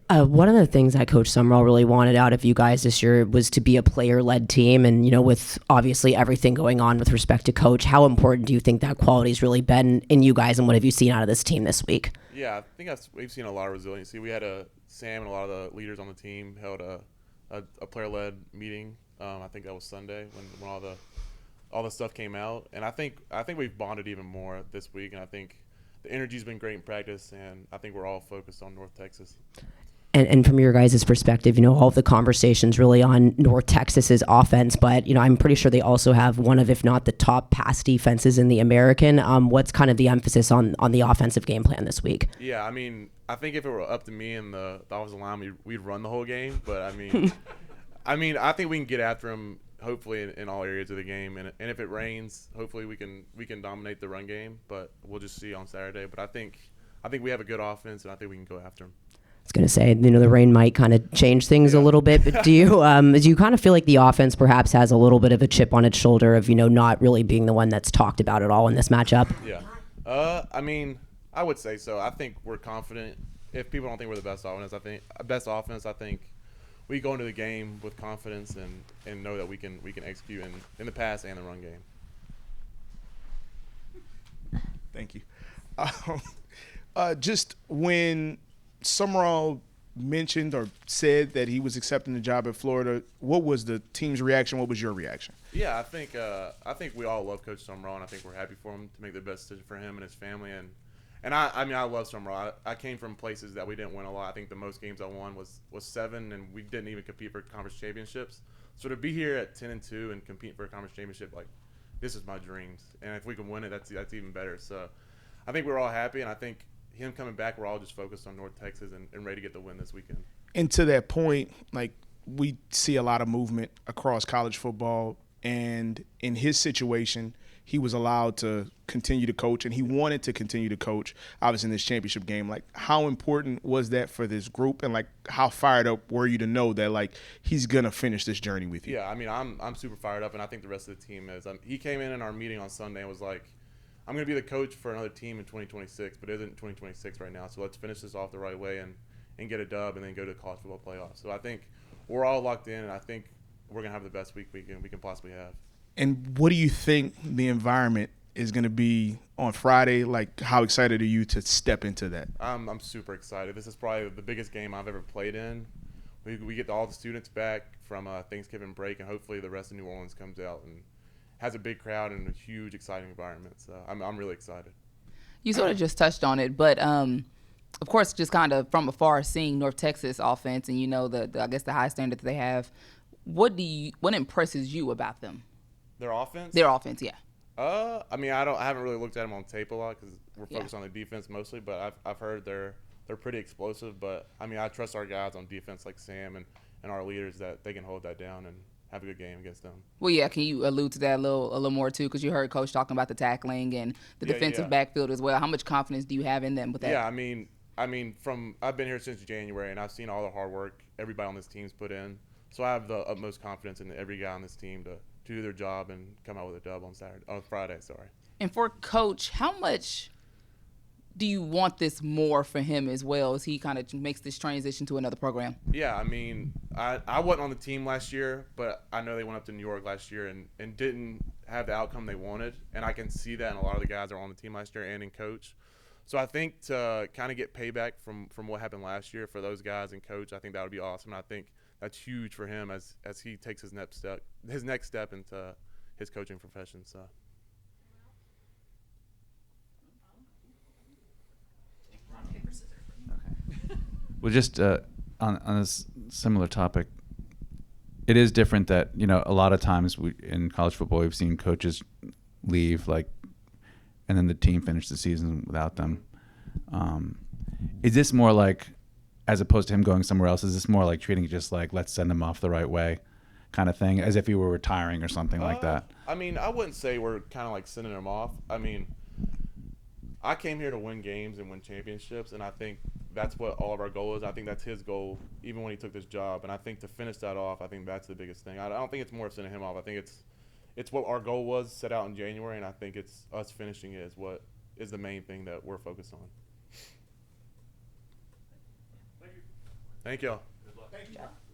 One of the things that Coach Summerall really wanted out of you guys this year was to be a player-led team. And, with obviously everything going on with respect to Coach, how important do you think that quality's really been in you guys, and what have you seen out of this team this week? Yeah, I think we've seen a lot of resiliency. We had Sam and a lot of the leaders on the team held a player-led meeting. I think that was Sunday when all the stuff came out, and I think we've bonded even more this week, and I think the energy's been great in practice, and I think we're all focused on North Texas. And from your guys' perspective, all of the conversations really on North Texas's offense, but, I'm pretty sure they also have one of, if not the top pass defenses in the American. What's kind of the emphasis on the offensive game plan this week? Yeah, I think if it were up to me and the offensive line, we'd run the whole game. But, I think we can get after them, hopefully, in all areas of the game. And if it rains, hopefully we can dominate the run game. But we'll just see on Saturday. But I think we have a good offense, and I think we can go after them. I was going to say, the rain might kind of change things a little bit, but do you kind of feel like the offense perhaps has a little bit of a chip on its shoulder of, not really being the one that's talked about at all in this matchup? Yeah. I would say so. I think we're confident. If people don't think we're the best offense, I think we go into the game with confidence and know that we can execute in the pass and the run game. Thank you. Just when Summerall mentioned or said that he was accepting the job at Florida, what was the team's reaction? What was your reaction? Yeah, I think we all love Coach Summerall, and I think we're happy for him to make the best decision for him and his family. And I love Summerall. I came from places that we didn't win a lot. I think the most games I won was 7, and we didn't even compete for conference championships. So to be here at 10-2 and compete for a conference championship, this is my dreams. And if we can win it, that's even better. So I think we're all happy, and I think him coming back, we're all just focused on North Texas and ready to get the win this weekend. And to that point, we see a lot of movement across college football, and in his situation, he was allowed to continue to coach, and he wanted to continue to coach, obviously, in this championship game. How important was that for this group, and, how fired up were you to know that, he's going to finish this journey with you? Yeah, I'm super fired up, and I think the rest of the team is. He came in our meeting on Sunday and was like, I'm going to be the coach for another team in 2026, but it isn't 2026 right now. So let's finish this off the right way and get a dub and then go to the college football playoffs. So I think we're all locked in, and I think we're going to have the best week we can possibly have. And what do you think the environment is going to be on Friday? How excited are you to step into that? I'm super excited. This is probably the biggest game I've ever played in. We get all the students back from Thanksgiving break, and hopefully the rest of New Orleans comes out and has a big crowd and a huge, exciting environment. So I'm really excited. You sort of just touched on it, but of course, just kind of from afar, seeing North Texas offense and I guess the high standard that they have. What impresses you about them? Their offense? Their offense, yeah. I haven't really looked at them on tape a lot because we're focused on the defense mostly. But I've heard they're pretty explosive. But I trust our guys on defense like Sam and our leaders that they can hold that down and have a good game against them. Well, yeah. Can you allude to that a little more too? Because you heard Coach talking about the tackling and the defensive backfield as well. How much confidence do you have in them with that? Yeah, I've been here since January, and I've seen all the hard work everybody on this team's put in. So I have the utmost confidence in every guy on this team to do their job and come out with a dub on Friday. And for Coach, how much do you want this more for him as well as he kind of makes this transition to another program? Yeah, I wasn't on the team last year, but I know they went up to New York last year and didn't have the outcome they wanted, and I can see that in a lot of the guys that are on the team last year and in Coach. So I think to kind of get payback from what happened last year for those guys and Coach, I think that would be awesome. And I think that's huge for him as he takes his next step into his coaching profession. So. Well, just on this similar topic, it is different that a lot of times in college football we've seen coaches leave and then the team finish the season without them. Is this more like, as opposed to him going somewhere else, is this more like treating it just like let's send him off the right way kind of thing, as if he were retiring or something like that? I wouldn't say we're kind of like sending him off. I came here to win games and win championships, and I think that's what all of our goal is. I think that's his goal, even when he took this job. And I think to finish that off, I think that's the biggest thing. I don't think it's more of sending him off. I think it's what our goal was set out in January, and I think it's us finishing it is what is the main thing that we're focused on. Thank y'all. Thank you.